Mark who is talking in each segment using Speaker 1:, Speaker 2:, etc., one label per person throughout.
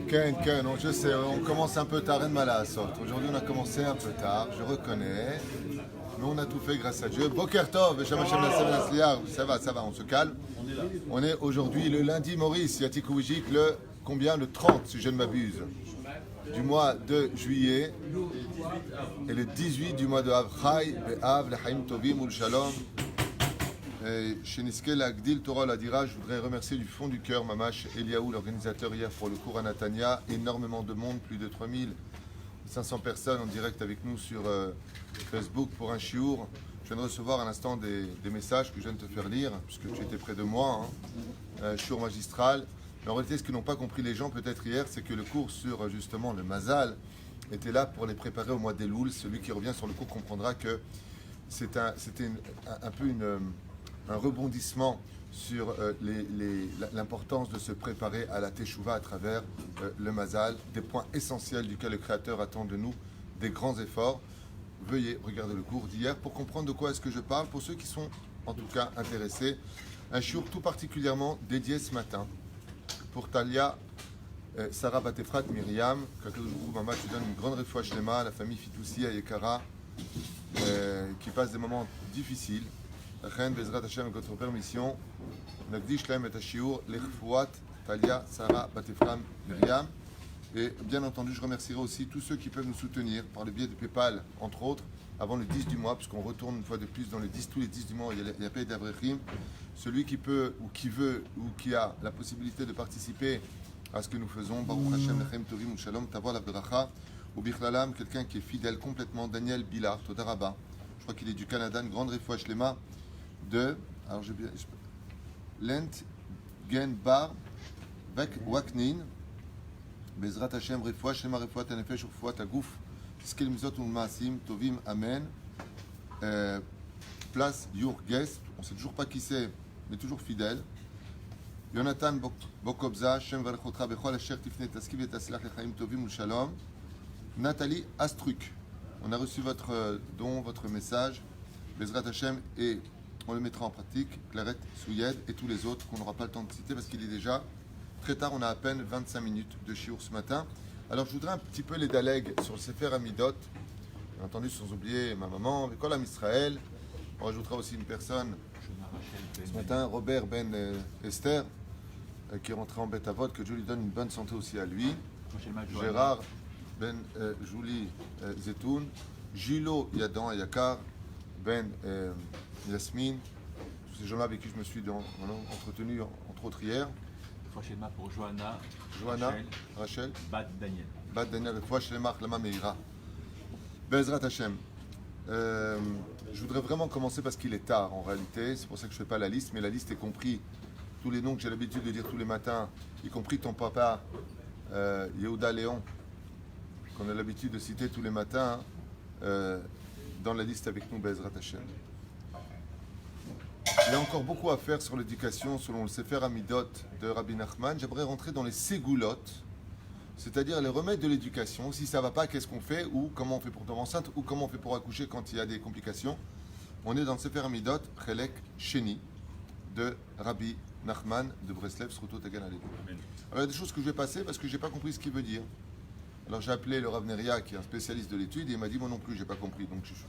Speaker 1: Ken, Ken, je sais, on commence un peu tard, aujourd'hui on a commencé un peu tard, je reconnais, mais on a tout fait grâce à Dieu. Boker Tov, ça va, on se calme. On est aujourd'hui le lundi Maurice, Yatikouijik, le combien? Le 30, si je ne m'abuse, du mois de juillet, et le 18 du mois de Av, Chai, Be'av, Lechaim Tovim, Ul Shalom. Chez Niskel Agdil Torah Ladira, je voudrais remercier du fond du cœur Mamash Eliaou, l'organisateur hier pour le cours à Natania. Énormément de monde, plus de 3500 personnes en direct avec nous sur Facebook pour un chiour. Je viens de recevoir à l'instant des messages que je viens de te faire lire, puisque tu étais près de moi, chiour magistral. Mais en réalité, ce que n'ont pas compris les gens peut-être hier, c'est que le cours sur justement le Mazal était là pour les préparer au mois d'Elul. Celui qui revient sur le cours comprendra que c'était un peu un rebondissement sur l'importance de se préparer à la Teshuvah à travers le Mazal, des points essentiels duquel le Créateur attend de nous des grands efforts. Veuillez regarder le cours d'hier pour comprendre de quoi est-ce que je parle, pour ceux qui sont en tout cas intéressés. Un shiur tout particulièrement dédié ce matin pour Talia, Sarah Batefrat, Myriam, Maman, je donne une grande réfoua shlema à la famille Fitoussi, à Yekara, qui passe des moments difficiles. Chen, Bezrat Hashem, avec votre permission, Nagdish Lahem et Hashiur, Lechfouat, Talia, Sarah, Batefram, Myriam. Et bien entendu, je remercierai aussi tous ceux qui peuvent nous soutenir par le biais de PayPal, entre autres, avant le 10 du mois, puisqu'on retourne une fois de plus dans le 10, tous les 10 du mois, il y a Pay d'Avrechim. Celui qui peut, ou qui veut, ou qui a la possibilité de participer à ce que nous faisons, Baruch Hashem, Lechem Tovim, Shalom, Tavol, Avdracha, ou Bichlalam, quelqu'un qui est fidèle complètement, Daniel Bilar, Todaraba. Je crois qu'il est du Canada, une grande refoua shlema de, alors Lent Gen Bar Waknin, Bezrat Hashem, refoua shlema, refoua tanefesh, refoua tagouf, Skel Mizot ou Maasim, Tovim, Amen. Place Yur Guest, on ne sait toujours pas qui c'est, mais toujours fidèle. Jonathan Bokobza, Shem Varchotra Bechol Asher Tifne Taskiv et Taslach Lechaim Tovim Ul Shalom. Nathalie Astruk, on a reçu votre don, votre message, Bezrat Hashem, et on le mettra en pratique. Claret Souyed et tous les autres qu'on n'aura pas le temps de citer parce qu'il est déjà très tard, on a à peine 25 minutes de shiur ce matin. Alors je voudrais un petit peu les dalègues sur le Sefer Amidot, bien entendu sans oublier ma maman, Bekol Am Israël. On rajoutera aussi une personne ce matin, Robert Ben Esther, qui est rentré en Beth Avot, que Dieu lui donne une bonne santé aussi à lui. Gérard Ben Jouli Zetoun, Gilo Yadan Yakar, Ben Yasmine, tous ces gens-là avec qui je me suis entretenu entre autres hier.
Speaker 2: Prochainement pour Johanna,
Speaker 1: Rachel,
Speaker 2: Bad Daniel.
Speaker 1: Bad Daniel, et fois chez les marques Lama Meira. Bezrat Hashem. Je voudrais vraiment commencer parce qu'il est tard en réalité, c'est pour ça que je ne fais pas la liste, mais la liste est compris tous les noms que j'ai l'habitude de dire tous les matins, y compris ton papa Yehuda Léon, qu'on a l'habitude de citer tous les matins dans la liste avec nous, Bezrat Hashem. Il y a encore beaucoup à faire sur l'éducation selon le Sefer Amidot de Rabbi Nachman. J'aimerais rentrer dans les ségoulot, c'est-à-dire les remèdes de l'éducation. Si ça ne va pas, qu'est-ce qu'on fait, ou comment on fait pour tomber enceinte, ou comment on fait pour accoucher quand il y a des complications. On est dans le Sefer Amidot, Chelek Sheni, de Rabbi Nachman de Breslev, Sruto Tagan Alevi. Alors il y a des choses que je vais passer parce que je n'ai pas compris ce qu'il veut dire. Alors j'ai appelé le Rav Neria, qui est un spécialiste de l'étude, et il m'a dit moi non plus, je n'ai pas compris. Donc je suis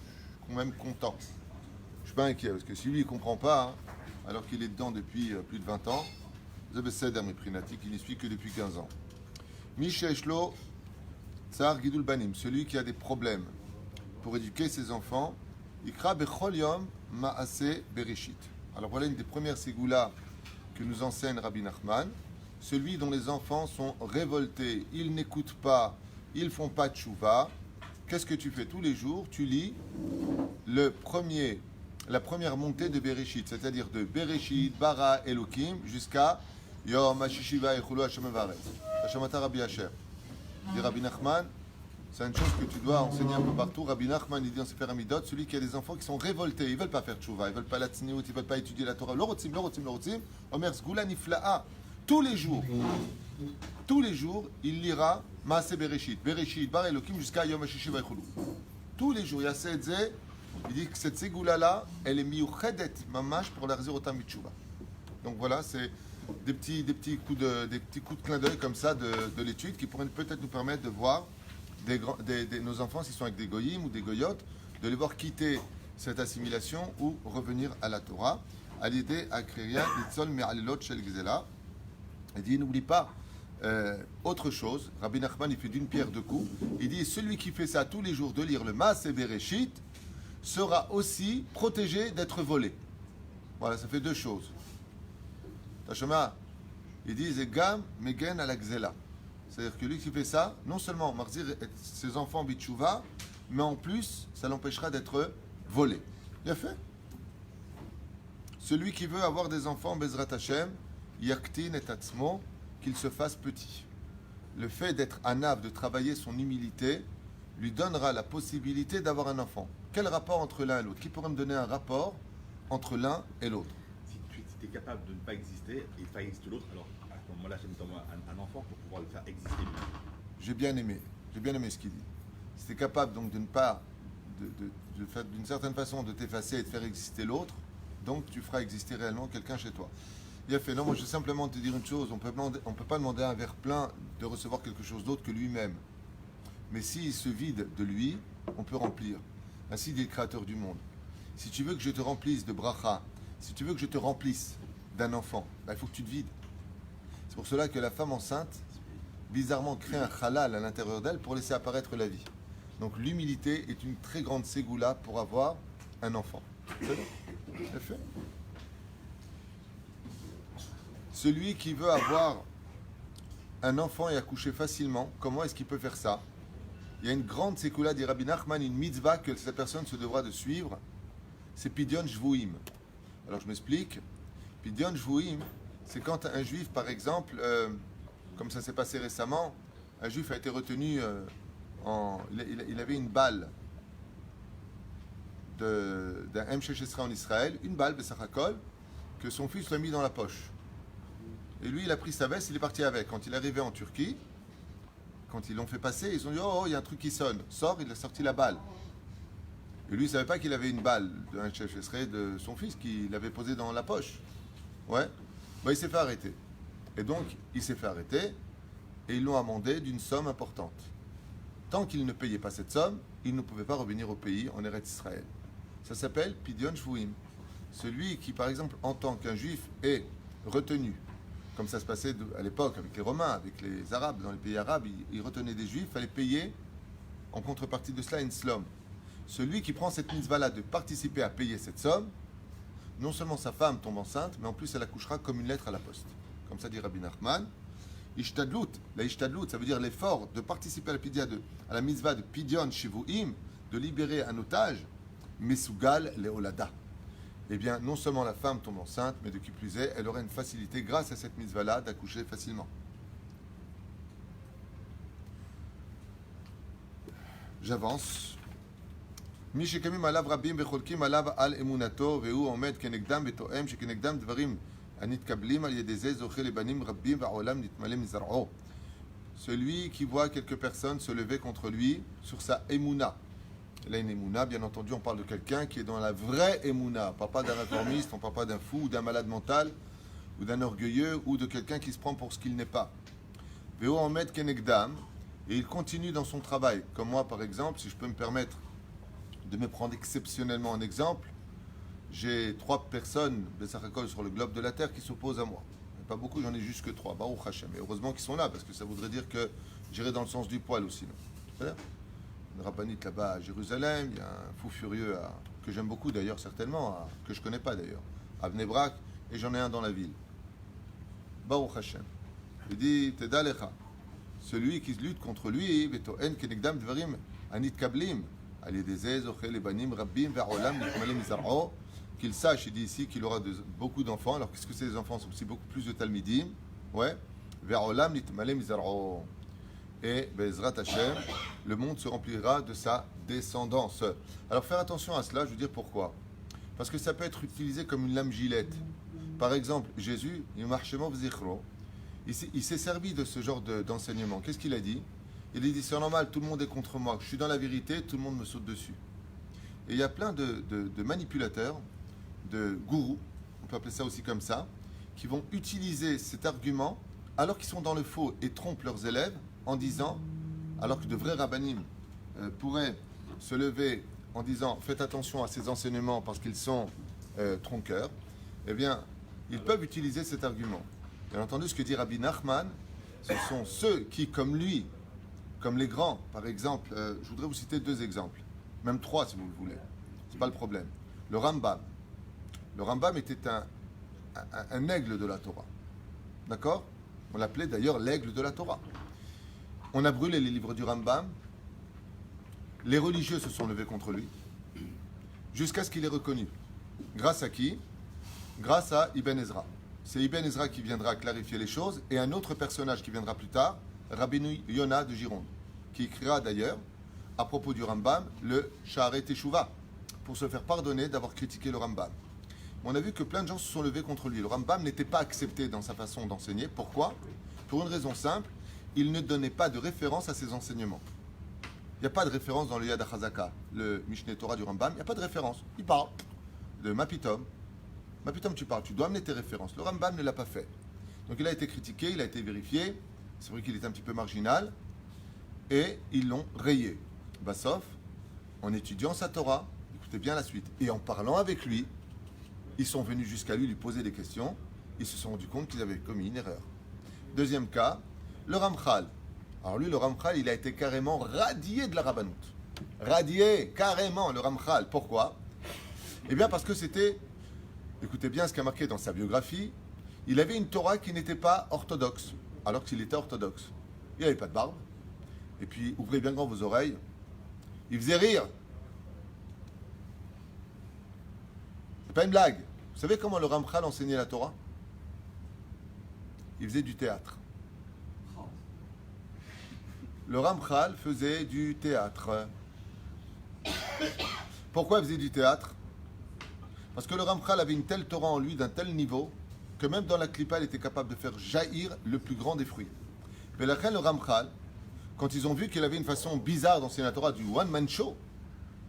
Speaker 1: quand même content. Je ne suis pas inquiet, parce que si lui il ne comprend pas, alors qu'il est dedans depuis plus de 20 ans, Zebeseder Meprinati, qui n'y suit que depuis 15 ans. Misheshlo Tsar Gidul Banim, celui qui a des problèmes pour éduquer ses enfants, Ikra Bechol Yom Maase Bereshit. Alors voilà une des premières ségoulas que nous enseigne Rabbi Nachman. Celui dont les enfants sont révoltés, ils n'écoutent pas, ils ne font pas de tchouva. Qu'est-ce que tu fais tous les jours? Tu lis la première montée de Bereshit, c'est-à-dire de Bereshit, Bara, Elokim, jusqu'à Yom HaShishiva Echulu Hashem Evarez. Hashamata Rabbi Asher. Dit Rabbi Nachman, c'est une chose que tu dois enseigner un peu partout. Rabbi Nachman, il dit dans Sefer Amidot, celui qui a des enfants qui sont révoltés, ils ne veulent pas faire tchouva, ils ne veulent pas la tzniut, ils ne veulent pas étudier la Torah. L'orotzim, Omer Sgula Nifla'a. Tous les jours, il lira Maaseh Bereshit, Bereshit, Bar Elokim, jusqu'à Yom HaShishiva Echulu. Tous les jours, il y a Sedze, Il dit que cette ségoula-là, elle est miouchedet mamash pour la résurrection mitchouva. Donc voilà, c'est des petits coups de clin d'œil comme ça de l'étude qui pourraient peut-être nous permettre de voir nos enfants, s'ils sont avec des goyim ou des goyotes, de les voir quitter cette assimilation ou revenir à la Torah, à l'idée à créer l'itzol me'alelot shel gzela. Il dit, n'oublie pas autre chose. Rabbi Nachman, il fait d'une pierre deux coups. Il dit, celui qui fait ça tous les jours de lire le Maaseh Bereshit sera aussi protégé d'être volé. Voilà, ça fait deux choses. Tachoma, il dit, Zegam megen à la gzela. C'est-à-dire que lui qui fait ça, non seulement Marzir ses enfants bitchouva, mais en plus, ça l'empêchera d'être volé. Bien fait. Celui qui veut avoir des enfants, Bezrat Hashem, yaktin et atzmo, qu'il se fasse petit. Le fait d'être anav, de travailler son humilité, lui donnera la possibilité d'avoir un enfant. Quel rapport entre l'un et l'autre? Qui pourrait me donner un rapport entre l'un et l'autre?
Speaker 3: Si tu es capable de ne pas exister et de faire exister l'autre, alors à ce moment-là, j'aime un enfant pour pouvoir le faire exister lui.
Speaker 1: J'ai bien aimé ce qu'il dit. Si tu es capable donc de ne pas, de faire d'une certaine façon, de t'effacer et de faire exister l'autre, donc tu feras exister réellement quelqu'un chez toi. Il a fait, non, moi je vais simplement te dire une chose, on peut pas demander à un verre plein de recevoir quelque chose d'autre que lui-même. Mais s'il se vide de lui, on peut remplir. Ainsi dit le Créateur du monde. Si tu veux que je te remplisse de bracha, si tu veux que je te remplisse d'un enfant, il faut que tu te vides. C'est pour cela que la femme enceinte, bizarrement, crée un halal à l'intérieur d'elle pour laisser apparaître la vie. Donc l'humilité est une très grande ségoula pour avoir un enfant. C'est fait. Celui qui veut avoir un enfant et accoucher facilement, comment est-ce qu'il peut faire ça? Il y a une grande ségoula, dit Rabbi Nachman, une mitzvah que cette personne se devra de suivre, c'est Pidyon Shvuim. Alors je m'explique. Pidyon Shvuim, c'est quand un juif, par exemple, comme ça s'est passé récemment, un juif a été retenu il avait une balle d'un M6 en Israël, une balle, Bessachakol, que son fils l'a mis dans la poche. Et lui, il a pris sa veste, il est parti avec. Quand il est arrivé en Turquie, quand ils l'ont fait passer, ils ont dit, oh, il y a un truc qui sonne. Sort, il a sorti la balle. Et lui, il ne savait pas qu'il avait une balle d'un M6 de son fils qu'il avait posée dans la poche. Ouais. Il s'est fait arrêter. Et donc, il s'est fait arrêter et ils l'ont amendé d'une somme importante. Tant qu'il ne payait pas cette somme, il ne pouvait pas revenir au pays en Eretz Israël. Ça s'appelle Pidyon Shvuim. Celui qui, par exemple, en tant qu'un juif est retenu, comme ça se passait à l'époque avec les Romains, avec les Arabes, dans les pays arabes, ils retenaient des juifs, il fallait payer en contrepartie de cela une slom. Celui qui prend cette mitzvah-là de participer à payer cette somme, non seulement sa femme tombe enceinte, mais en plus elle accouchera comme une lettre à la poste. Comme ça dit Rabbi Nachman. Ishtadlut, la ishtadlut, ça veut dire l'effort de participer à la mitzvah de Pidyon Shivuim, de libérer un otage, Mesugal Leolada. Eh bien, non seulement la femme tombe enceinte, mais de qui plus est, elle aura une facilité, grâce à cette mitzvah-là, d'accoucher facilement. J'avance. מי שקמים עליו רבים וחולקים עליו על אמונתו והוא עומד כנגדם וטועם שכנגדם דברים הנתקבלים על ידי זה זוכה לבנים רבים והעולם נתמלא מזרעו. Celui qui voit quelques personnes se lever contre lui sur sa émouna. Là, une émouna, bien entendu, on parle de quelqu'un qui est dans la vraie émouna. On ne parle pas d'un réformiste, on ne parle pas d'un fou ou d'un malade mental ou d'un orgueilleux ou de quelqu'un qui se prend pour ce qu'il n'est pas. Veo Ahmed Kenegdam, et il continue dans son travail. Comme moi, par exemple, si je peux me permettre de me prendre exceptionnellement en exemple, j'ai 3 personnes, Bessachakol, sur le globe de la Terre qui s'opposent à moi. Pas beaucoup, j'en ai juste que 3. Baruch Hashem. Et heureusement qu'ils sont là, parce que ça voudrait dire que j'irai dans le sens du poil aussi. Une rabbinite là-bas à Jérusalem, il y a un fou furieux que j'aime beaucoup d'ailleurs, certainement, que je ne connais pas d'ailleurs, à Bnei Brak, et j'en ai un dans la ville. Baruch Hashem. Il dit, Teda lecha. Celui qui lutte contre lui, Vetoen kenegdam dvarim anit kablim, alideze zochel ebanim rabbim ve'olam nitmalem mizar'o. Qu'il sache, il dit ici qu'il aura beaucoup d'enfants. Alors qu'est-ce que c'est les enfants? C'est aussi beaucoup plus de talmidim. Ouais. Ve'olam nitmalem mizar'o. Et Bezrat Hashem, le monde se remplira de sa descendance. Alors faire attention à cela, je veux dire pourquoi. Parce que ça peut être utilisé comme une lame gilette. Par exemple, Jésus, il s'est servi de ce genre d'enseignement. Qu'est-ce qu'il a dit? Il a dit, c'est normal, tout le monde est contre moi. Je suis dans la vérité, tout le monde me saute dessus. Et il y a plein de manipulateurs, de gourous, on peut appeler ça aussi comme ça, qui vont utiliser cet argument alors qu'ils sont dans le faux et trompent leurs élèves en disant, alors que de vrais rabbinim pourraient se lever en disant faites attention à ces enseignements parce qu'ils sont tronqueurs, eh bien, ils peuvent utiliser cet argument. Bien entendu, ce que dit Rabbi Nachman, ce sont ceux qui, comme lui, comme les grands, par exemple, je voudrais vous citer 2 exemples, même 3 si vous le voulez, c'est pas le problème. Le Rambam. Le Rambam était un aigle de la Torah. D'accord? On l'appelait d'ailleurs l'aigle de la Torah. On a brûlé les livres du Rambam. Les religieux se sont levés contre lui, jusqu'à ce qu'il ait reconnu. Grâce à qui? Grâce à Ibn Ezra. C'est Ibn Ezra qui viendra clarifier les choses, et un autre personnage qui viendra plus tard, Rabbeinu Yonah de Gironde, qui écrira d'ailleurs, à propos du Rambam, le Sha'arei Teshuvah, pour se faire pardonner d'avoir critiqué le Rambam. On a vu que plein de gens se sont levés contre lui. Le Rambam n'était pas accepté dans sa façon d'enseigner. Pourquoi? Pour une raison simple, il ne donnait pas de référence à ses enseignements. Il n'y a pas de référence dans le Yad HaZaka, le Mishneh Torah du Rambam, il n'y a pas de référence. Il parle de Mapitom. Mapitom, tu parles, tu dois amener tes références. Le Rambam ne l'a pas fait. Donc il a été critiqué, il a été vérifié. C'est vrai qu'il est un petit peu marginal. Et ils l'ont rayé. Bassof, en étudiant sa Torah, écoutez bien la suite, et en parlant avec lui, ils sont venus jusqu'à lui poser des questions. Ils se sont rendus compte qu'ils avaient commis une erreur. Deuxième cas, le Ramchal. Alors lui, le Ramchal, il a été carrément radié de la Rabbanout. Radié, carrément, le Ramchal. Pourquoi? Eh bien parce que c'était, écoutez bien ce qu'il a marqué dans sa biographie, il avait une Torah qui n'était pas orthodoxe, alors qu'il était orthodoxe. Il n'avait pas de barbe. Et puis, ouvrez bien grand vos oreilles. Il faisait rire. C'est pas une blague. Vous savez comment le Ramchal enseignait la Torah? Il faisait du théâtre. Le Ramchal faisait du théâtre. Pourquoi il faisait du théâtre? Parce que le Ramchal avait une telle Torah en lui, d'un tel niveau, que même dans la Klippa, il était capable de faire jaillir le plus grand des fruits. Mais le Ramchal, quand ils ont vu qu'il avait une façon bizarre d'enseigner la Torah, du one-man show,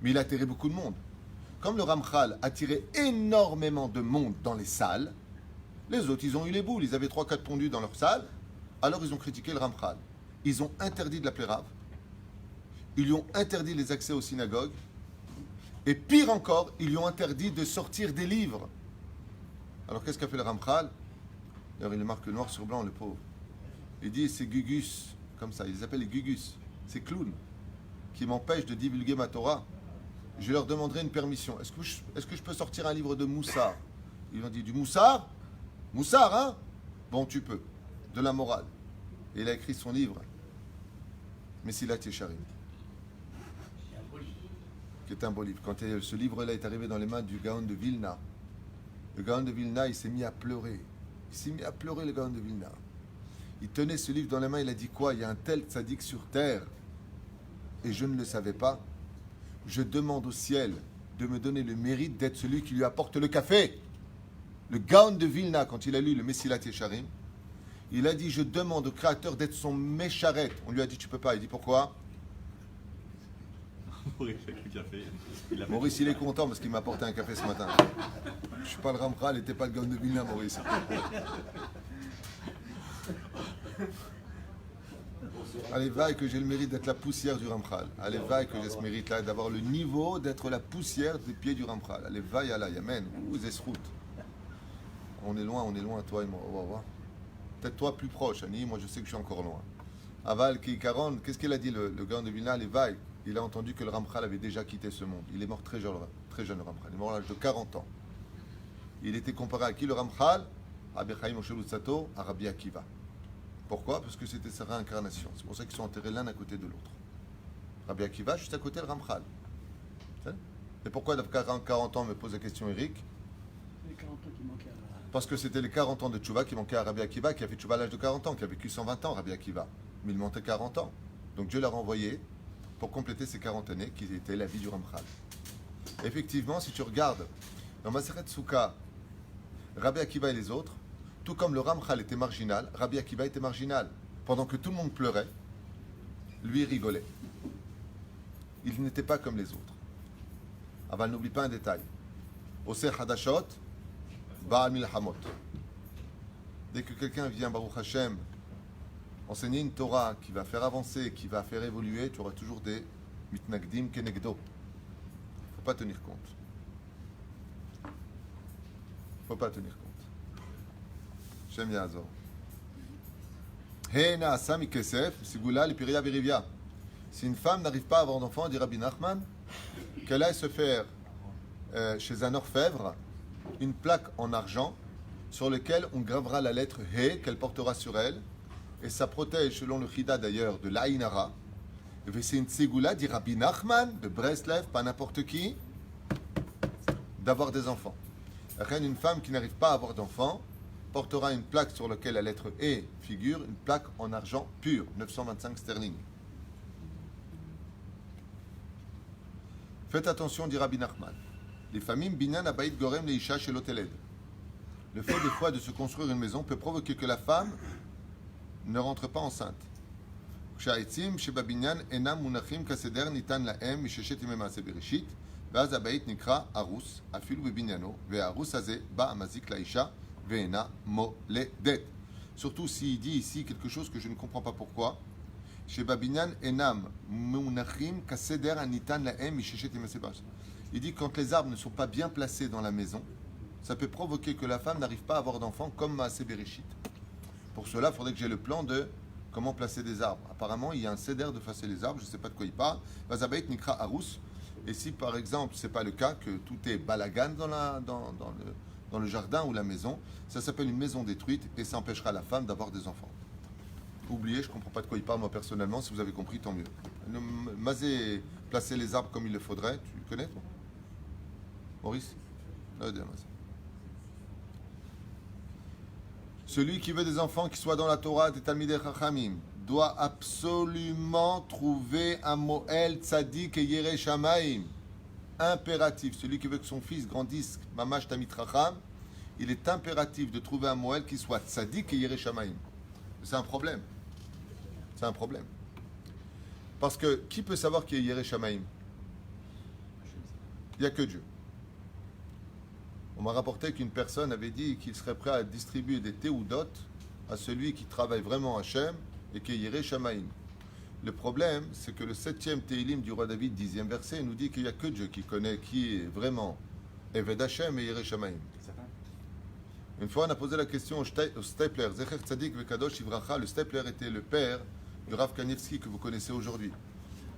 Speaker 1: mais il attirait beaucoup de monde. Comme le Ramchal attirait énormément de monde dans les salles, les autres, ils ont eu les boules. Ils avaient 3-4 pondus dans leur salle, alors ils ont critiqué le Ramchal. Ils ont interdit de l'appeler Rav. Ils lui ont interdit les accès aux synagogues. Et pire encore, ils lui ont interdit de sortir des livres. Alors qu'est-ce qu'a fait le Ramchal? D'ailleurs, il le marque noir sur blanc, le pauvre. Il dit, c'est Gugus, comme ça, ils les appellent les Gugus. C'est clowns qui m'empêchent de divulguer ma Torah. Je leur demanderai une permission. Est-ce que je peux sortir un livre de Moussard? Ils ont dit, du Moussard? Moussard, hein? Bon, tu peux. De la morale. Et il a écrit son livre, Messilat Yesharim, qui est un beau livre. Quand ce livre-là est arrivé dans les mains du Gaon de Vilna, le Gaon de Vilna, il s'est mis à pleurer. Il s'est mis à pleurer, le Gaon de Vilna. Il tenait ce livre dans les mains, il a dit quoi? Il y a un tel tzaddik sur terre, et je ne le savais pas. Je demande au ciel de me donner le mérite d'être celui qui lui apporte le café. Le Gaon de Vilna, quand il a lu le Messilat Yesharim, il a dit, je demande au Créateur d'être son mécharet. On lui a dit, tu peux pas. Il dit, pourquoi? Maurice, il est content parce qu'il m'a apporté un café ce matin. Je suis pas le Ramchal, il n'était pas le Gaon de Vilna, Maurice. Allez, vaille que j'ai le mérite d'être la poussière du Ramchal. Allez, vaille que j'ai ce mérite-là, d'avoir le niveau d'être la poussière des pieds du Ramchal. Allez, vaille à la Yamen. Où est ce route? On est loin, toi et moi. Au revoir. Peut-être toi plus proche, Annie, moi je sais que je suis encore loin. Aval Kikaron, qu'est-ce qu'il a dit le Gaon de Vilna? Les vagues. Il a entendu que le Ramchal avait déjà quitté ce monde. Il est mort très jeune, le Ramchal. Il est mort à l'âge de 40 ans. Il était comparé à qui le Ramchal? À Bechaim Moshe Luzzatto, à Rabbi Akiva. Pourquoi? Parce que c'était sa réincarnation. C'est pour ça qu'ils sont enterrés l'un à côté de l'autre. Rabbi Akiva, juste à côté le Ramchal. Et pourquoi, d'après 40 ans, me pose la question Eric?
Speaker 4: Les 40 ans qui manquaient à...
Speaker 1: Parce que c'était les 40 ans de Tchouva qui manquaient à Rabbi Akiva, qui a fait Tchouva à l'âge de 40 ans, qui a vécu 120 ans, Rabbi Akiva. Mais il manquait 40 ans. Donc Dieu l'a renvoyé pour compléter ces 40 années qui étaient la vie du Ramchal. Effectivement, si tu regardes dans Maseret Souka, Rabbi Akiva et les autres, tout comme le Ramchal était marginal, Rabbi Akiva était marginal. Pendant que tout le monde pleurait, lui rigolait. Il n'était pas comme les autres. Aval, n'oublie pas un détail. Ose Hadashot, Baal Milhamot. Dès que quelqu'un vient, Baruch Hashem, enseigner une Torah qui va faire avancer, qui va faire évoluer, tu auras toujours des mitnagdim kenegdo. Il ne faut pas tenir compte. Il ne faut pas tenir compte. Shem Yazor. He naasa mikesef, sigula lipiria verivia. Si une femme n'arrive pas à avoir d'enfant, dit Rabbi Nachman, qu'elle aille se faire chez un orfèvre une plaque en argent sur laquelle on gravera la lettre He qu'elle portera sur elle, et ça protège, selon le Chida d'ailleurs, de l'Aïnara. Et c'est une tségoula, dit Rabbi Nachman, de Breslev, pas n'importe qui, d'avoir des enfants. Une femme qui n'arrive pas à avoir d'enfants portera une plaque sur laquelle la lettre E figure, une plaque en argent pur, 925 sterling. Faites attention, dit Rabbi Nachman. Les familles binyan abayit gorem leisha shel oteled. Le fait des fois de se construire une maison peut provoquer que la femme ne rentre pas enceinte. Sha'etzim shebabinyan enam munachim kaseder nitan laem misheshet yemei maaseh bereshit, ואז הבית נקרא ארוס, אפילו בבניינו, והארוס הזה בא המזיק לאישה ואינה מולדת. Surtout s'il dit ici quelque chose que je ne comprends pas pourquoi. שבבניין אינם מונחים כסדר הניתן להם מששת ימי סבש. Il dit que quand les arbres ne sont pas bien placés dans la maison, ça peut provoquer que la femme n'arrive pas à avoir d'enfants comme Maaseh Bereshit. Pour cela, il faudrait que j'ai le plan de comment placer des arbres. Apparemment, il y a un céder de placer les arbres, je ne sais pas de quoi il parle. Vazabait nikra arus. Et si par exemple, ce n'est pas le cas, que tout est balagan dans le jardin ou la maison, ça s'appelle une maison détruite et ça empêchera la femme d'avoir des enfants. Oubliez, je ne comprends pas de quoi il parle moi personnellement, si vous avez compris, tant mieux. Mazé, placer les arbres comme il le faudrait, tu le connais toi Maurice? Celui qui veut des enfants qui soient dans la Torah des Talmidei Chachamim doit absolument trouver un Moël Tzadik et Yerei Shamaim. Impératif. Celui qui veut que son fils grandisse, Mamash Tamid Chacham, il est impératif de trouver un Moël qui soit Tzadik et Yerei Shamaim. C'est un problème. C'est un problème. Parce que qui peut savoir qui est Yerei Shamaim? Il n'y a que Dieu. On m'a rapporté qu'une personne avait dit qu'il serait prêt à distribuer des théoudot à celui qui travaille vraiment Hachem et qui est Yerei Shamaim. Le problème, c'est que le 7e Teilim du roi David, 10e verset, nous dit qu'il n'y a que Dieu qui connaît qui est vraiment Eved Hachem et Yerei Shamaim. Une fois, on a posé la question au Stepler, Zecher Tzadik Vekadosh Ivracha. Le Stepler était le père du Rav Kanievski que vous connaissez aujourd'hui.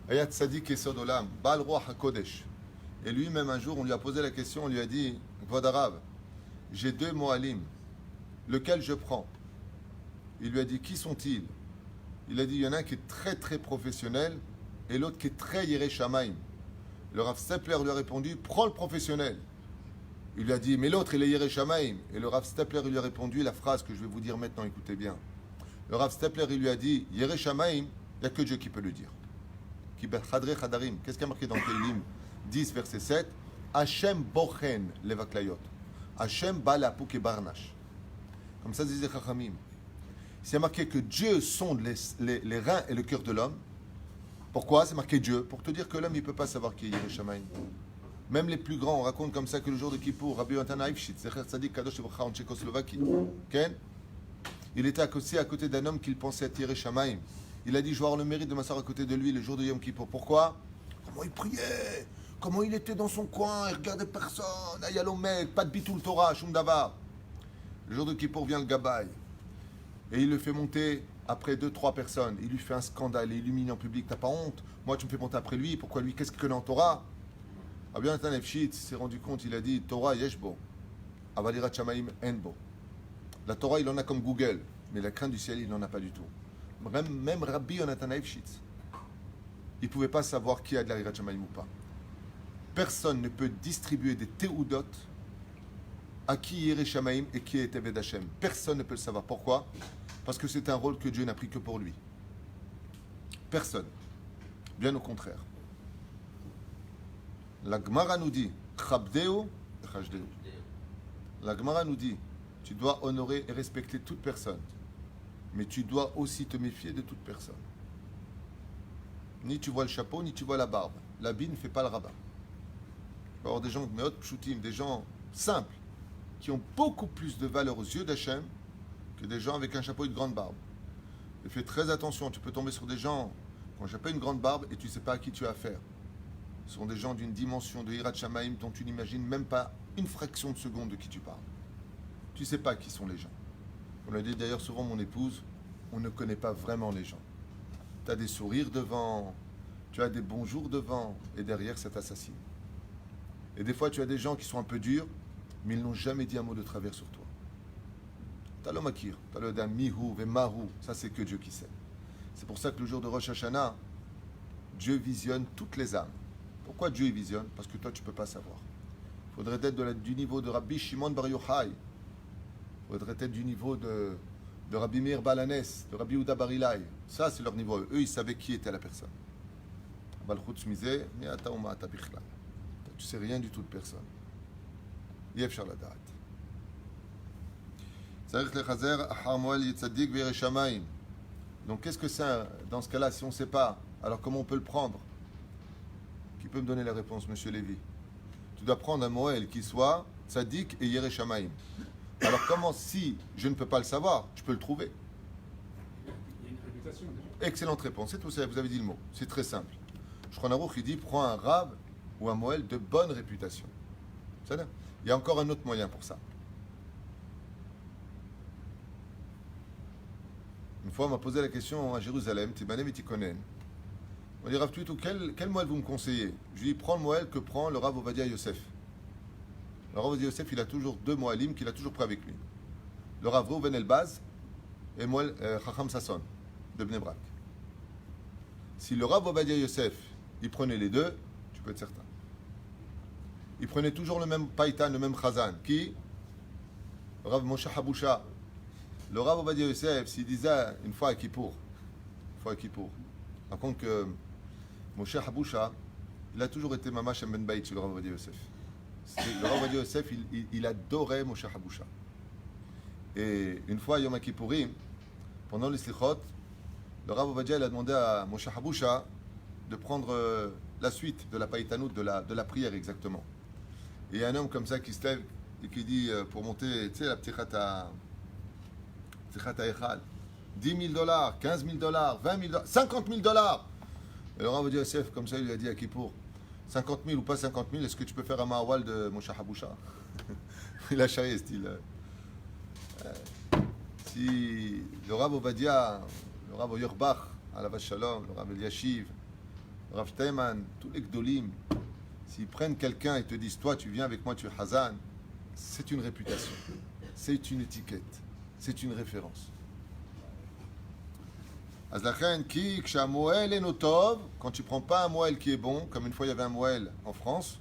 Speaker 1: Ayat Tzadik Esod Olam, Baal Roi HaKodesh. Et lui-même, un jour, on lui a posé la question, on lui a dit, Vod Arav, j'ai 2 Moalim, lequel je prends? Il lui a dit, qui sont-ils? Il a dit, il y en a un qui est très très professionnel et l'autre qui est très Yerei Shamaim. Le Rav Stepler lui a répondu, prends le professionnel. Il lui a dit, mais l'autre, il est Yerei Shamaim. Et le Rav Stepler lui a répondu la phrase que je vais vous dire maintenant, écoutez bien. Le Rav Stepler, il lui a dit, Yerei Shamaim, il n'y a que Dieu qui peut le dire. Qu'est-ce qui a marqué dans Tehillim 10, verset 7? Hachem bochen levaklayot. Hachem balapuk et barnash. Comme ça disait Chachamim. C'est marqué que Dieu sonde les reins et le cœur de l'homme. Pourquoi? C'est marqué Dieu. Pour te dire que l'homme, il ne peut pas savoir qui est Yerei Shamaim. Même les plus grands, on raconte comme ça que le jour de Kippour, Rabbi Yotan Aïfshit, Zecher Tzadik Kadosh Ivracha en Tchécoslovaquie, il était à côté d'un homme qu'il pensait être Yerei Shamaim. Il a dit, je vais avoir le mérite de m'asseoir à côté de lui le jour de Yom Kippour. Pourquoi? Comment il priait, comment il était dans son coin, il regardait personne, Ayalomek, pas de bitul Torah, Shum Davar. Le jour de Kippour vient le Gabaï et il le fait monter après 2-3 personnes. Il lui fait un scandale, il illumine en public. T'as pas honte? Moi, tu me fais monter après lui. Pourquoi lui? Qu'est-ce qu'il connaît en Torah? Rabbi Yotan Aïfshit s'est rendu compte, il a dit, Torah yeshbo, avalirat shamaim enbo. La Torah, il en a comme Google, mais la crainte du ciel, il n'en a pas du tout. Même Rabbi Yotan Aïfshit, il ne pouvait pas savoir qui a de la Yirat Shamaim ou pas. Personne ne peut distribuer des théoudot à qui Yerei Shamaim et qui est Eved Hashem. Personne ne peut le savoir. Pourquoi? Parce que c'est un rôle que Dieu n'a pris que pour lui. Personne. Bien au contraire. La Gemara nous dit, Chabdeu et Chajdeu. La Gemara nous dit, tu dois honorer et respecter toute personne, mais tu dois aussi te méfier de toute personne. Ni tu vois le chapeau, ni tu vois la barbe. L'habit ne fait pas le rabbin. peut avoir des gens, meot pshutim, des gens simples, qui ont beaucoup plus de valeur aux yeux d'Hachem que des gens avec un chapeau et une grande barbe. Et fais très attention, tu peux tomber sur des gens qui ont un chapeau et une grande barbe et tu ne sais pas à qui tu as affaire. Ce sont des gens d'une dimension de Hirat Shamaim dont tu n'imagines même pas une fraction de seconde de qui tu parles. Tu ne sais pas qui sont les gens. On l'a dit d'ailleurs souvent mon épouse, on ne connaît pas vraiment les gens. Tu as des sourires devant, tu as des bonjours devant, et derrière ça t'assassine. Et des fois tu as des gens qui sont un peu durs, mais ils n'ont jamais dit un mot de travers sur toi. T'as l'homme akir, t'as le d'un mihu ve mahu, ça c'est que Dieu qui sait. C'est pour ça que le jour de Rosh Hashanah, Dieu visionne toutes les âmes. Pourquoi Dieu y visionne? Parce que toi tu ne peux pas savoir. Il faudrait être du niveau de Rabbi Shimon Bar Yochai. Il faudrait être du niveau de Rabbi Meir Balanes, de Rabbi Yehuda Bar Ilai. Ça c'est leur niveau. Eux ils savaient qui était la personne. Tu sais rien du tout de personne. Donc qu'est-ce que c'est dans ce cas-là si on ne sait pas? Alors comment on peut le prendre? Qui peut me donner la réponse, monsieur Lévy? Tu dois prendre un Moël qui soit tzaddik et Yere Shamaim. Alors comment, si je ne peux pas le savoir, je peux le trouver?
Speaker 5: Il y a une réputation déjà.
Speaker 1: Excellente réponse, c'est tout ça, vous avez dit le mot. C'est très simple. Shulchan Aruch, il dit, prends un Rav ou un Moël de bonne réputation. C'est-à-dire, il y a encore un autre moyen pour ça. Une fois, on m'a posé la question à Jérusalem, Tibanem et Tikonen. On dit, Rav Tuitou, quel Moël vous me conseillez? Je lui dis, prends le Moël que prend le Rav Ovadia Yosef. Le Rav Ovadia Yosef, il a toujours deux Moëlim qu'il a toujours pris avec lui. Le Rav Reuven Elbaz et le Moël Chacham Sasson de Bnei Brak. Si le Rav Ovadia Yosef, il prenait les deux, tu peux être certain. Il prenait toujours le même païtan, le même chazan. Qui? Le Rav Moshe Habusha. Le Rav Ovadia Yosef, s'il disait une fois à Kippour, par contre que Moshe Habusha, il a toujours été Mamash Ben Baït sur le Rav Ovadia Yosef. Le Rav Ovadia Yosef, il adorait Moshe Habusha. Et une fois, Yom Kippourim, pendant les Slichot, le Rav Ovadia, il a demandé à Moshe Habusha de prendre la suite de la païtanout, de la prière exactement. Et il y a un homme comme ça qui se lève et qui dit, pour monter, tu sais, la ptichata echal, $10,000, $15,000, $20,000, $50,000. Et le Rav Ovadia Yosef, comme ça, il lui a dit à Kippour, 50 000 ou pas 50 000, est-ce que tu peux faire un Ma'awal de Moshe Habusha? Il a charrié, style. Si le Rav Ovadia, le Rav Yerbach, Alav Shalom, le Rav Eliashiv, le Rav Teiman, tous les Gdolim, s'ils prennent quelqu'un et te disent, toi tu viens avec moi, tu es Hazan, c'est une réputation, c'est une étiquette, c'est une référence. Quand tu prends pas un Moël qui est bon, comme une fois il y avait un Moël en France,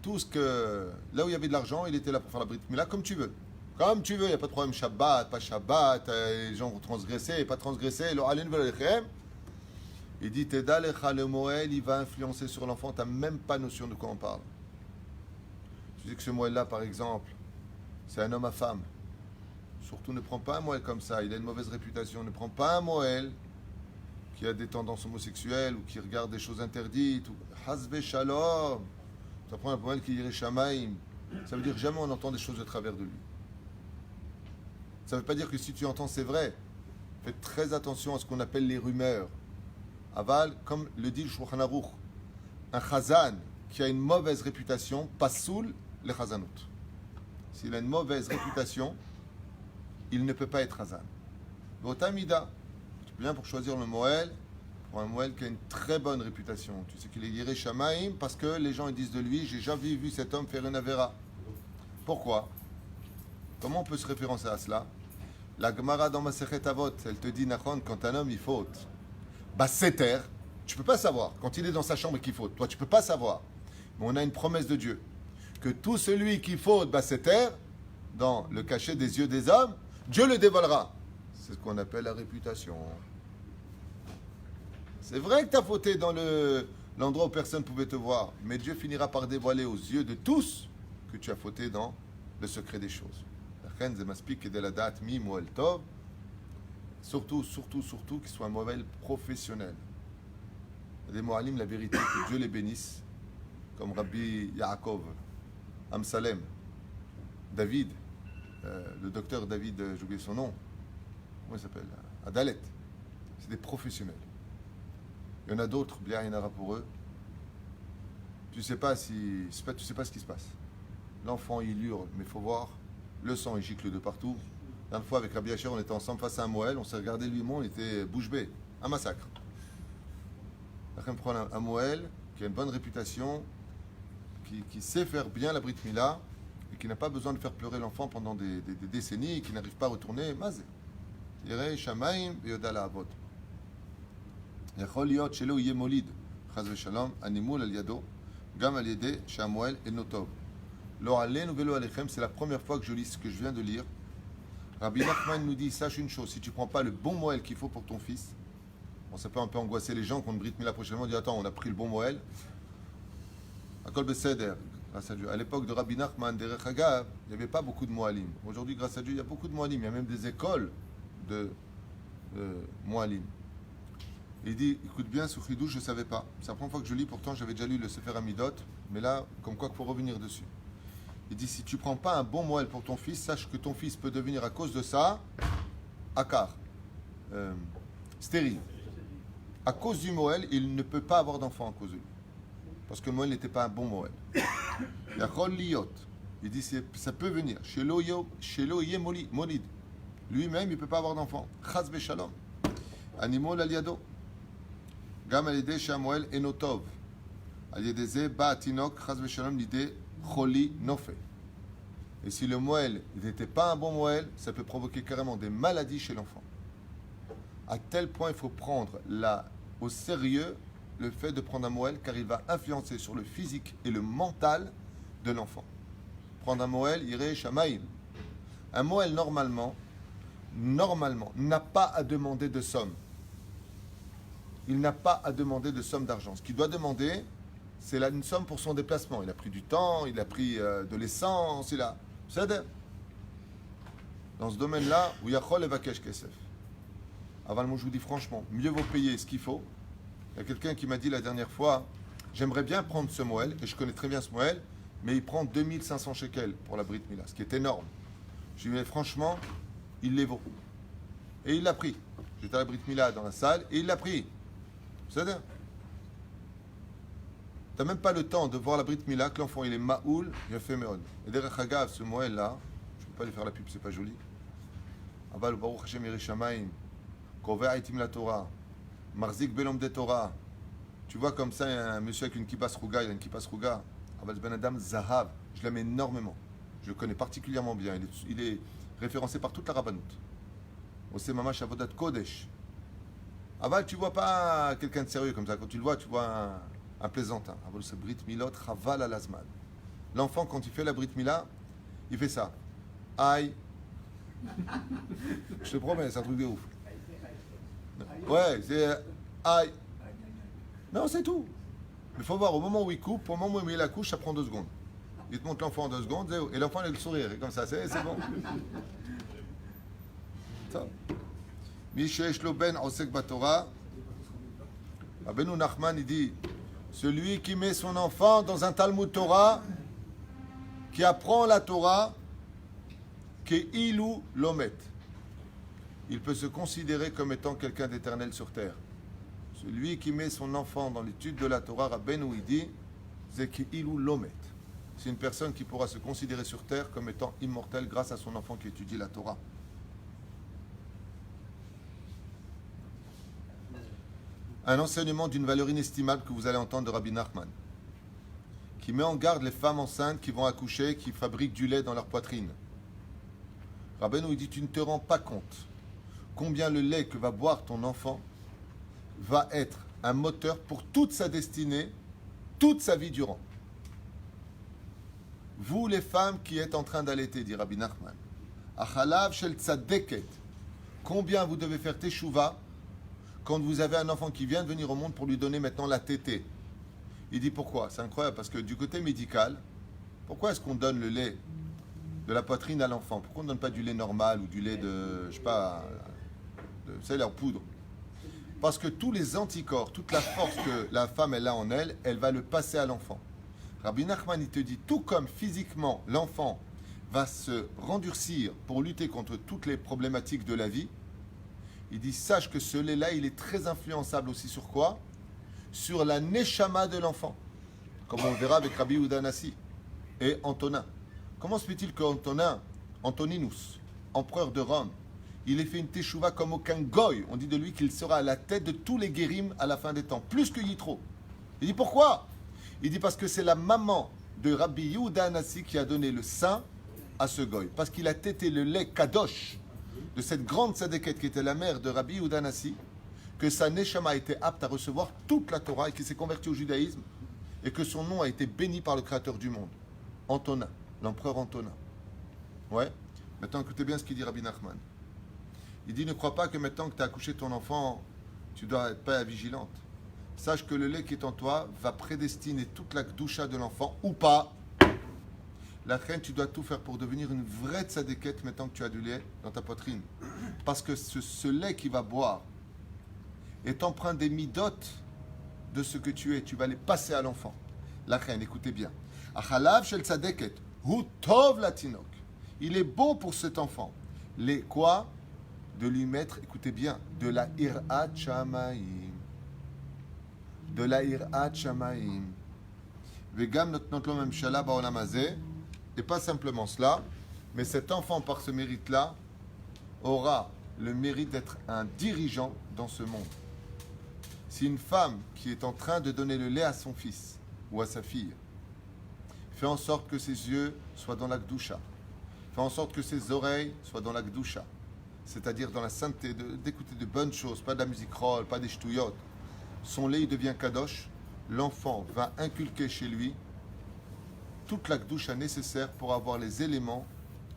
Speaker 1: tout ce que là où il y avait de l'argent, il était là pour faire la Brit Mila comme tu veux. Comme tu veux, il n'y a pas de problème, Shabbat, pas Shabbat, les gens vont transgresser, pas transgresser. Il dit, Teda lecha, le Moël, il va influencer sur l'enfant, tu n'as même pas notion de quoi on parle. Tu sais que ce Moël-là, par exemple, c'est un homme à femme. Surtout, ne prends pas un Moël comme ça, il a une mauvaise réputation. Ne prends pas un Moël qui a des tendances homosexuelles ou qui regarde des choses interdites. Hasbe Shalom. Tu prends un Moël qui irait Shamaim. Ça veut dire jamais on entend des choses de travers de lui. Ça ne veut pas dire que si tu entends, c'est vrai. Fais très attention à ce qu'on appelle les rumeurs. Aval, comme le dit le Shulchan Aruch, un chazan qui a une mauvaise réputation, pasoul le chazanout. S'il a une mauvaise réputation, il ne peut pas être chazan. Botamida, tu viens pour choisir le Moël, pour un Moël qui a une très bonne réputation. Tu sais qu'il est Yireh Shamaim parce que les gens ils disent de lui, j'ai jamais vu cet homme faire une avéra. Pourquoi? Comment on peut se référencer à cela? La Gemara dans Masechet Avot, elle te dit, Nachon, quand un homme il faute, bah seter, tu peux pas savoir. Quand il est dans sa chambre et qu'il faute, toi tu peux pas savoir. Mais on a une promesse de Dieu que tout celui qui faute, bah seter, dans le cachet des yeux des hommes, Dieu le dévoilera. C'est ce qu'on appelle la réputation. C'est vrai que tu as fauté dans l'endroit où personne ne pouvait te voir, mais Dieu finira par dévoiler aux yeux de tous que tu as fauté dans le secret des choses. Surtout qu'il soit un Moël professionnel. Des Moalim, la vérité, que Dieu les bénisse, comme Rabbi Yaakov, Amsalem, David, le docteur David, j'ai oublié son nom, comment il s'appelle, Adalet. C'est des professionnels. Il y en a d'autres, bien, il y en aura pour eux. Tu sais pas tu sais pas ce qui se passe. L'enfant, il hurle, mais il faut voir, le sang, il gicle de partout. Une fois, avec Rabbi Asher, on était ensemble face à un Moël, on s'est regardé, lui et moi, on était bouche bée. Un massacre. Après, on prend un Moël qui a une bonne réputation, qui sait faire bien la Brit Mila, et qui n'a pas besoin de faire pleurer l'enfant pendant des décennies, et qui n'arrive pas à retourner. Mazé. Yirei Shamaim ve'yoda la'avod. יכול להיות שלא יהיה מוליד, חס ושלום, הנימול על ידו, גם על ידי שהמועל אינו טוב. לא עלינו ולא עליכם, c'est la première fois que je lis ce que je viens de lire. Rabbi Nachman nous dit, sache une chose, si tu ne prends pas le bon Moël qu'il faut pour ton fils, bon, ça peut un peu angoisser les gens qu'on Brit Mila prochainement, on dit attends, on a pris le bon Moël. Akol Beseder, grâce à Dieu. À l'époque de Rabbi Nachman, Derech Hagav, il n'y avait pas beaucoup de Moalim. Aujourd'hui, grâce à Dieu, il y a beaucoup de Moalim. Il y a même des écoles de Moalim. Il dit, écoute bien, ce Chidou, je ne savais pas. C'est la première fois que je lis, pourtant j'avais déjà lu le Sefer Amidot, mais là, comme quoi qu'il faut revenir dessus. Il dit, si tu ne prends pas un bon Moël pour ton fils, sache que ton fils peut devenir à cause de ça, akar, stérile. À cause du Moël, il ne peut pas avoir d'enfant à cause de lui. Parce que le Moël n'était pas un bon Moël. Yachol liyot. Il dit, ça peut venir. Shelo yé molid. Lui-même, il ne peut pas avoir d'enfant. Chaz v'shalom. Animol al yado. Gam al yedei shamuel enotov. Al yedei ze ba atinok chaz v'shalom l'idée choli nofe. Et si le Moël n'était pas un bon Moël, ça peut provoquer carrément des maladies chez l'enfant. À tel point, il faut prendre au sérieux le fait de prendre un Moël, car il va influencer sur le physique et le mental de l'enfant. Prendre un Moël, Yirei Shamaim. Un Moël, normalement, n'a pas à demander de somme. Il n'a pas à demander de somme d'argent. Ce qu'il doit demander, c'est une somme pour son déplacement. Il a pris du temps, il a pris de l'essence, il a... C'est-à-dire, dans ce domaine-là, où Yachol Evakesh Kesef. Avant, moi, je vous dis franchement, mieux vaut payer ce qu'il faut. Il y a quelqu'un qui m'a dit la dernière fois, j'aimerais bien prendre ce Moël, et je connais très bien ce Moël, mais il prend 2500 shekels pour la Brit Mila, ce qui est énorme. Je lui ai dit, mais franchement, il les vaut. Et il l'a pris. J'étais à la Brit Mila dans la salle, et il l'a pris. C'est-à-dire, tu n'as même pas le temps de voir la Brit Mila, que l'enfant il est Ma'oul, il a fait Meod. Et derrière Hagav, ce Moël-là, je ne peux pas lui faire la pub, c'est pas joli. Aval Baruch Hashem Yirei Shamayim. La Torah, Marzik Belom de Torah. Tu vois comme ça, il y a un monsieur avec une kippa sruga, il a une kippa sruga. Aval Ben Adam Zahav, je l'aime énormément. Je le connais particulièrement bien. Il est référencé par toute la Rabbanout. Osé Mamash Avodat Kodesh. Aval, tu vois pas quelqu'un de sérieux comme ça. Quand tu le vois, tu vois un plaisantin. Aval, c'est Brit Milot, Chaval Alazman. L'enfant, quand il fait la Brit Mila, il fait ça. Aïe. Je te promets, c'est un truc de ouf. Ouais, c'est aïe. Non, c'est tout. Mais il faut voir, au moment où il coupe, au moment où il met la couche, ça prend 2 secondes. Il te montre l'enfant en 2 secondes, et l'enfant il a le sourire, et comme ça, c'est bon. Mishesh lo ben osek batora. Rabbeinu Nachman, il dit, celui qui met son enfant dans un Talmud Torah, qui apprend la Torah, que ilou lomet. Il peut se considérer comme étant quelqu'un d'éternel sur terre. Celui qui met son enfant dans l'étude de la Torah, Rabbeinu, il dit, c'est qu'il lomet. C'est une personne qui pourra se considérer sur terre comme étant immortelle grâce à son enfant qui étudie la Torah. Un enseignement d'une valeur inestimable que vous allez entendre de Rabbi Nachman, qui met en garde les femmes enceintes qui vont accoucher, qui fabriquent du lait dans leur poitrine. Rabbeinu, il dit, tu ne te rends pas compte combien le lait que va boire ton enfant va être un moteur pour toute sa destinée, toute sa vie durant. Vous, les femmes qui êtes en train d'allaiter, dit Rabbi Nachman, Achalav shel tzadeket, combien vous devez faire teshuva quand vous avez un enfant qui vient de venir au monde pour lui donner maintenant la tétée. Il dit pourquoi? C'est incroyable, parce que du côté médical, pourquoi est-ce qu'on donne le lait de la poitrine à l'enfant? Pourquoi on ne donne pas du lait normal ou du lait de, je sais pas, c'est leur poudre? Parce que tous les anticorps, toute la force que la femme elle a en elle, elle va le passer à l'enfant. Rabbi Nachman, il te dit, tout comme physiquement l'enfant va se rendurcir pour lutter contre toutes les problématiques de la vie, il dit, sache que ce lait-là, il est très influençable aussi sur quoi? Sur la neshama de l'enfant. Comme on le verra avec Rabbi Udanassi et Antonin. Comment se fait-il qu'Antonin, Antoninus, empereur de Rome, il ait fait une teshuva comme aucun goy? On dit de lui qu'il sera à la tête de tous les guérim à la fin des temps, plus que Yitro. Il dit pourquoi? Il dit parce que c'est la maman de Rabbi Yehuda Anassi qui a donné le sein à ce goy. Parce qu'il a tété le lait kadosh de cette grande sadéquette qui était la mère de Rabbi Yehuda Anassi, que sa neshama était apte à recevoir toute la Torah et qui s'est converti au judaïsme et que son nom a été béni par le créateur du monde. Antonin, l'empereur Antonin. Ouais. Maintenant, écoutez bien ce qu'il dit Rabbi Nachman. Il dit, ne crois pas que maintenant que tu as accouché ton enfant, tu dois être pas vigilante. Sache que le lait qui est en toi va prédestiner toute la doucha de l'enfant ou pas. La reine, tu dois tout faire pour devenir une vraie tzadékette maintenant que tu as du lait dans ta poitrine. Parce que ce lait qu'il va boire est empreint des midotes de ce que tu es. Tu vas les passer à l'enfant. La reine, écoutez bien. Achalav shel tzadékette, hu tov latinok. Il est bon pour cet enfant. Les quoi? De lui mettre, écoutez bien, de la irat shamaim. De la irat shamaim. Vegam notnot lo memshala ba'olam hazeh. Et pas simplement cela, mais cet enfant, par ce mérite-là, aura le mérite d'être un dirigeant dans ce monde. Si une femme qui est en train de donner le lait à son fils ou à sa fille fait en sorte que ses yeux soient dans la Gdusha, fait en sorte que ses oreilles soient dans la Gdusha, c'est-à-dire dans la sainteté, d'écouter de bonnes choses, pas de la musique roll, pas des ch'touillottes, son lait il devient kadosh, l'enfant va inculquer chez lui toute la Gdusha nécessaire pour avoir les éléments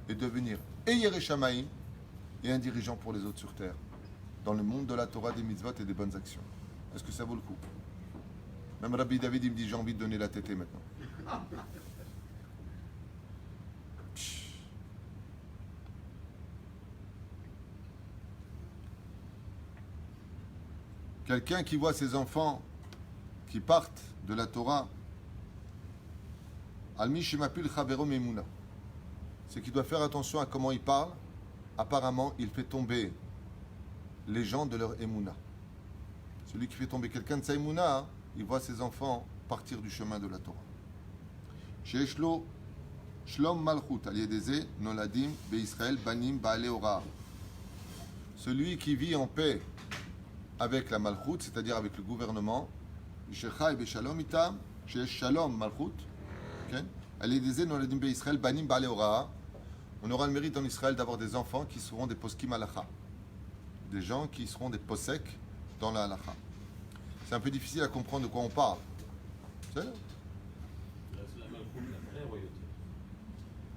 Speaker 1: et devenir Eyere Shamaim et un dirigeant pour les autres sur terre, dans le monde de la Torah, des mitzvot et des bonnes actions. Est-ce que ça vaut le coup? Même Rabbi David, il me dit, j'ai envie de donner la tétée maintenant. Quelqu'un qui voit ses enfants qui partent de la Torah, Almi Shemapil Chavero Memuna, c'est qu'il doit faire attention à comment il parle. Apparemment, il fait tomber les gens de leur Emouna. Celui qui fait tomber quelqu'un de sa Emouna, hein, il voit ses enfants partir du chemin de la Torah. Sheeshlo Shlom Malchut Aliedeze Noladim Be'Israël Banim Baale Ora. Celui qui vit en paix avec la Malchut, c'est-à-dire avec le gouvernement, Shechai Beshalom Itam, Sheesh Shalom Malchut. On aura le mérite en Israël d'avoir des enfants qui seront des poskim halacha, des gens qui seront des posek dans la halacha. C'est un peu difficile à comprendre de quoi on parle. C'est là.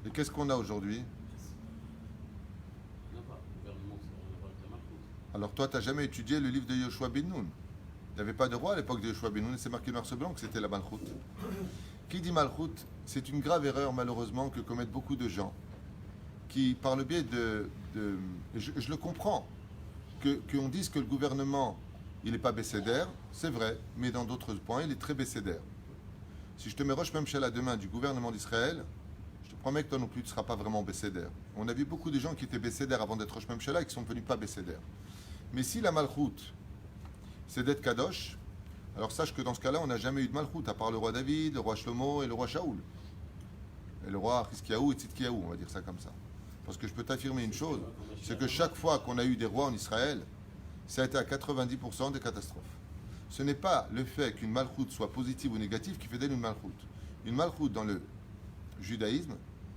Speaker 1: Et qu'est-ce qu'on a aujourd'hui? Alors toi, tu n'as jamais étudié le livre de Yoshua ben Nun. Il n'y avait pas de roi à l'époque de Yoshua ben Nun, et c'est marqué noir sur blanc que c'était la Malchut. Qui dit Malchut, c'est une grave erreur malheureusement que commettent beaucoup de gens qui, par le biais je le comprends, qu'on dise que le gouvernement, il n'est pas bécédaire, c'est vrai, mais dans d'autres points, il est très bécédaire. Si je te mets Rosh Memshala demain du gouvernement d'Israël, je te promets que toi non plus, tu ne seras pas vraiment bécédaire. On a vu beaucoup de gens qui étaient bécédaires avant d'être Rosh Memshala et qui sont devenus pas bécédaires. Mais si la Malchut, c'est d'être Kadosh, alors sache que dans ce cas-là, on n'a jamais eu de Malchut, à part le roi David, le roi Shlomo et le roi Shaoul. Et le roi Chizkiyahu et Tzidkiyahu, on va dire ça comme ça. Parce que je peux t'affirmer une chose, c'est que chaque fois qu'on a eu des rois en Israël, ça a été à 90% des catastrophes. Ce n'est pas le fait qu'une Malchut soit positive ou négative qui fait d'elle une Malchut. Une Malchut dans le judaïsme,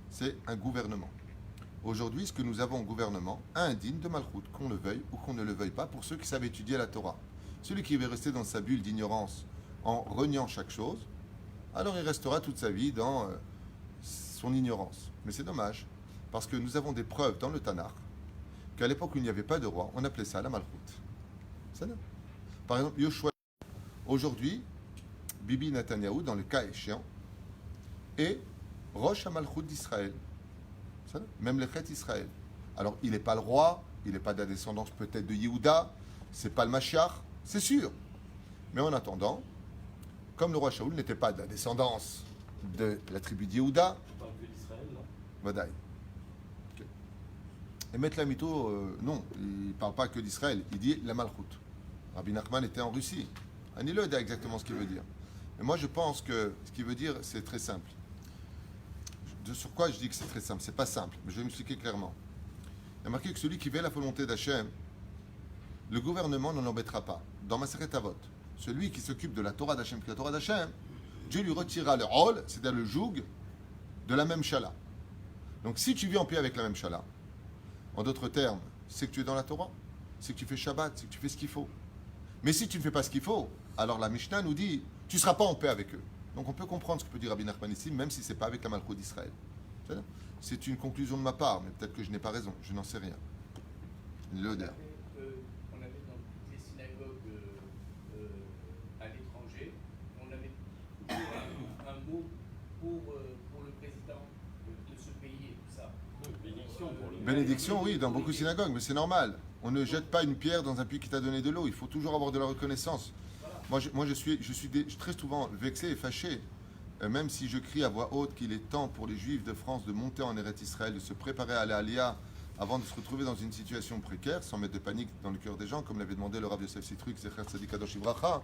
Speaker 1: c'est un gouvernement. Aujourd'hui, ce que nous avons au gouvernement a un digne de Malchut, qu'on le veuille ou qu'on ne le veuille pas, pour ceux qui savent étudier la Torah. Celui qui veut rester dans sa bulle d'ignorance en reniant chaque chose, alors il restera toute sa vie dans son ignorance. Mais c'est dommage, parce que nous avons des preuves dans le Tanakh qu'à l'époque où il n'y avait pas de roi, on appelait ça la Malchut. Ça, non. Par exemple, Yoshua, aujourd'hui, Bibi Netanyahou, dans le cas échéant, est Rosh HaMalchut d'Israël. Ça, non. Même les Chet Israël. Alors, il n'est pas le roi, il n'est pas de la descendance peut-être de Yehuda, c'est pas le Mashiach, C'est sûr. Mais en attendant, comme le roi Shaoul n'était pas de la descendance de la tribu d'Yehuda,
Speaker 6: On parle que d'Israël, là.
Speaker 1: Vadaï. Ok. Et Maître Lamito, non, il ne parle pas que d'Israël, il dit la Malchut. Rabbi Nachman était en Russie. Ani le dit exactement ce qu'il veut dire. Et moi, je pense que ce qu'il veut dire, c'est très simple. Sur quoi je dis que c'est très simple? C'est pas simple, mais je vais m'expliquer clairement. Il y a marqué que celui qui fait la volonté d'Hachem, le gouvernement n'en embêtera pas. Dans Maseret Avot, celui qui s'occupe de la Torah d'Hachem, la Torah d'Hachem, Dieu lui retirera le rôle, c'est-à-dire le joug, de la même chala. Donc si tu vis en paix avec la même chala, en d'autres termes, c'est que tu es dans la Torah, c'est que tu fais Shabbat, c'est que tu fais ce qu'il faut. Mais si tu ne fais pas ce qu'il faut, alors la Mishnah nous dit, tu ne seras pas en paix avec eux. Donc on peut comprendre ce que peut dire Rabbi Nachman ici, même si ce n'est pas avec la Malchut d'Israël. C'est une conclusion de ma part, mais peut-être que je n'ai pas raison, je n'en sais rien. Le der.
Speaker 7: On avait dans toutes les synagogues à l'étranger, on avait un mot pour le président de ce pays et tout ça.
Speaker 6: Bénédiction pour le.
Speaker 1: Bénédiction, oui, dans beaucoup de synagogues, mais c'est normal. On ne jette pas une pierre dans un puits qui t'a donné de l'eau. Il faut toujours avoir de la reconnaissance. Moi, je suis très souvent vexé et fâché, même si je crie à voix haute qu'il est temps pour les Juifs de France de monter en Eretz Israël, de se préparer à l'Aliyah avant de se retrouver dans une situation précaire, sans mettre de panique dans le cœur des gens, comme l'avait demandé le Rav Yosef Sitruk, Zecher Tzadik Kadosh Ibracha,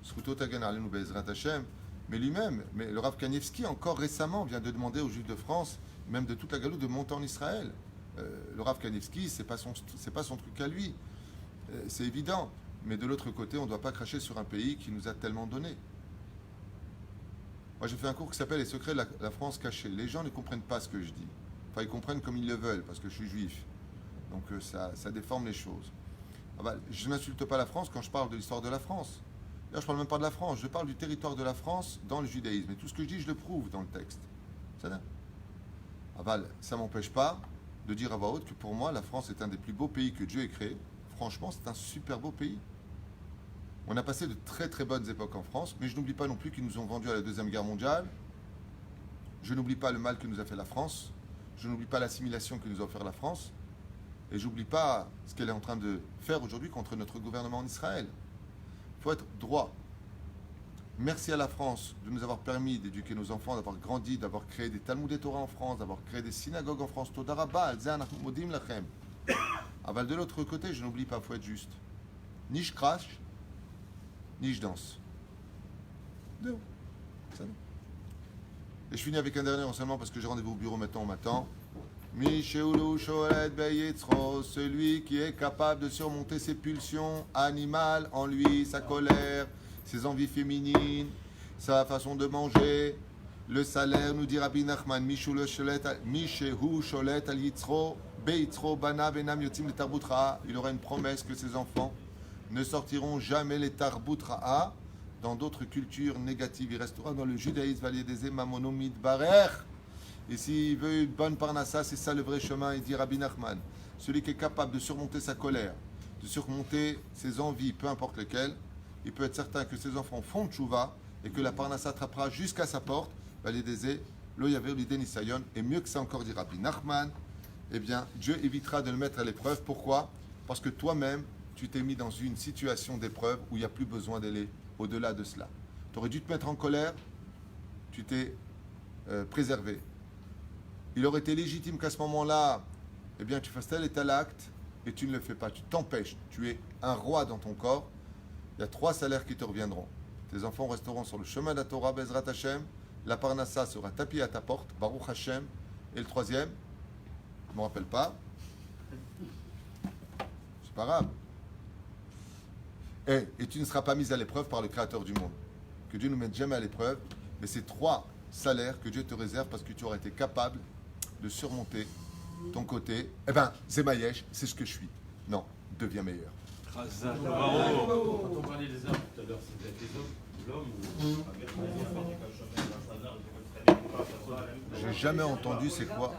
Speaker 1: Zchuto Tagan Aleinu Be'ezrat Hashem, mais lui-même, mais le Rav Kanievski, encore récemment, vient de demander aux Juifs de France, même de toute la Galoute, de monter en Israël. Le Rav Kanievski, c'est pas son truc à lui, c'est évident. Mais de l'autre côté, on ne doit pas cracher sur un pays qui nous a tellement donné. Moi, j'ai fait un cours qui s'appelle Les secrets de la France cachée. Les gens ne comprennent pas ce que je dis. Enfin, ils comprennent comme ils le veulent, parce que je suis juif. Donc, ça déforme les choses. Ah bah, je n'insulte pas la France quand je parle de l'histoire de la France. D'ailleurs, je ne parle même pas de la France. Je parle du territoire de la France dans le judaïsme. Et tout ce que je dis, je le prouve dans le texte. Ça ne m'empêche pas de dire à voix haute que pour moi, la France est un des plus beaux pays que Dieu ait créé. Franchement, c'est un super beau pays. On a passé de très très bonnes époques en France, mais je n'oublie pas non plus qu'ils nous ont vendus à la Deuxième Guerre mondiale. Je n'oublie pas le mal que nous a fait la France. Je n'oublie pas l'assimilation que nous a offert la France. Et je n'oublie pas ce qu'elle est en train de faire aujourd'hui contre notre gouvernement en Israël. Il faut être droit. Merci à la France de nous avoir permis d'éduquer nos enfants, d'avoir grandi, d'avoir créé des Talmud et Torah en France, d'avoir créé des synagogues en France. Toda Rabba, al Zeh Anachnu Modim Lachem. Aval de l'autre côté, je n'oublie pas, il faut être juste. Ni je crache, ni je danse. Non. Et je finis avec un dernier enseignement parce que j'ai rendez-vous au bureau maintenant, on m'attend. Mishéoulou Sholet Beyetzro, celui qui est capable de surmonter ses pulsions animales en lui, sa colère, ses envies féminines, sa façon de manger, le salaire, nous dit Rabbi Nachman, Mishéhu Sholet al Yitzro. Il aura une promesse que ses enfants ne sortiront jamais les tarbut ra'a dans d'autres cultures négatives. Il restera dans le judaïsme valier des mamonomid barer. Et s'il veut une bonne parnassa, c'est ça le vrai chemin. Il dit Rabbi Nachman, celui qui est capable de surmonter sa colère, de surmonter ses envies, peu importe lesquelles, il peut être certain que ses enfants font tchouva et que la parnassa attrapera jusqu'à sa porte. Valier des lo yaver l'idée nisayon. Et mieux que ça encore, dit Rabbi Nachman, eh bien, Dieu évitera de le mettre à l'épreuve. Pourquoi? Parce que toi-même, tu t'es mis dans une situation d'épreuve où il n'y a plus besoin d'aller au-delà de cela. Tu aurais dû te mettre en colère, tu t'es préservé. Il aurait été légitime qu'à ce moment-là, eh bien, tu fasses tel et tel acte, et tu ne le fais pas. Tu t'empêches. Tu es un roi dans ton corps. Il y a 3 salaires qui te reviendront. Tes enfants resteront sur le chemin de la Torah, Bezrat Hashem. La Parnassa sera tapie à ta porte, Baruch Hashem. Et le 3e, je ne me rappelle pas. C'est pas grave. Et tu ne seras pas mis à l'épreuve par le Créateur du monde. Que Dieu ne nous mette jamais à l'épreuve. Mais c'est 3 salaires que Dieu te réserve parce que tu auras été capable de surmonter ton côté. Eh bien, c'est Maïesh, c'est ce que je suis. Non, deviens meilleur.
Speaker 6: Quand on parlait des arbres tout à l'heure, c'était les hommes, l'homme ou...
Speaker 1: J'ai jamais entendu c'est quoi.